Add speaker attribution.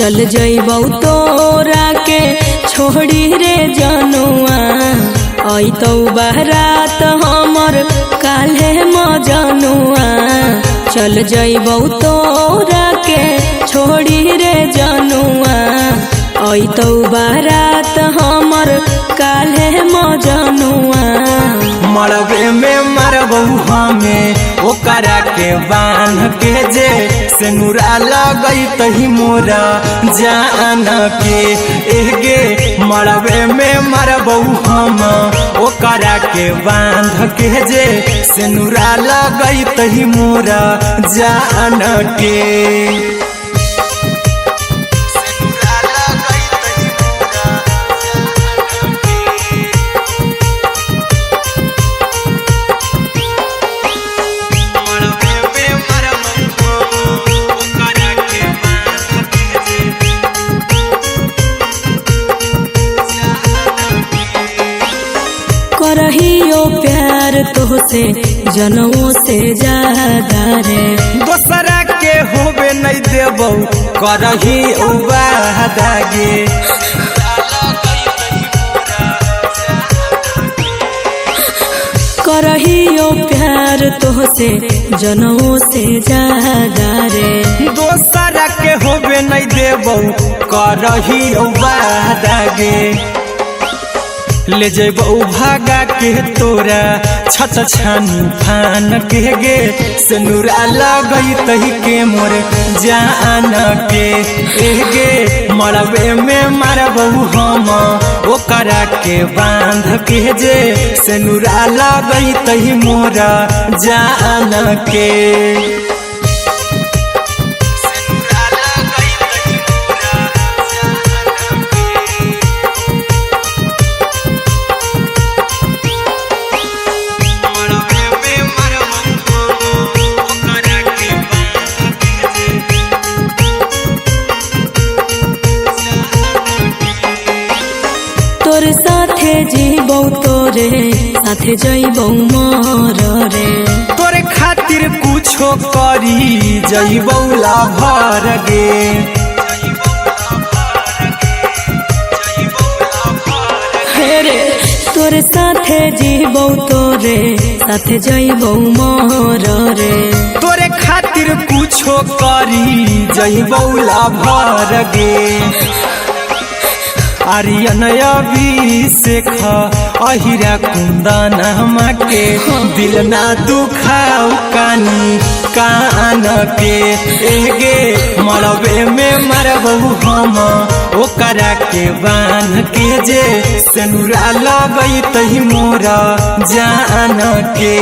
Speaker 1: चल जइबौ तोरा के छोड़ी रे जनुआ अइतौ बारात हमर काल्हे मजनुआ। चल जइबौ तोरा के छोड़ी रे जनुआ अइतौ बारात हमर काल्हे मजनुआ।
Speaker 2: मरबे में मरबौ हमें ओकरा के बांध के जे सेनुरा लगई तही मोरा जान के एगे। मरबे में मरबौ हम ओकरा के बांध के जे सेनुरा लगई तही मोरा जान के।
Speaker 1: करहियो प्यार तोहसे जनमों से ज्यादा रे।
Speaker 2: दोसरा के होबे नहीं देबौ करही वादा गे।
Speaker 1: करहियो प्यार तोहसे जनमों से ज्यादा रे।
Speaker 2: दोसरा के होबे नहीं देबौ करही वादा गे। ले जइबौ भागा के तोरा छत छानी फान के गे सेनुरा लगई तही के मोर जान के एगे। मरबे में मरबौ हम ओकरा के बांध के जे सेनुरा लगई तही मोरा जान के।
Speaker 1: तोरे साथे जीबौ तोरे साथे जइबौ मर रे।
Speaker 2: तोरे खातिर कुछो करी जइबौ लाभर गे।
Speaker 1: हेरे तोरे साथे जीबौ तोरे साथे जइबौ मर रे।
Speaker 2: तोरे खातिर कुछो करी जइबौ लाभर गे। आर्यन अभिषेक अहिरा कुंदन के दिल ना दुखाऊ कानी कान के एगे। मरबे में मरबौ हम ओकरा के बांध के जे सेनुरा लगई तही मोरा जान के।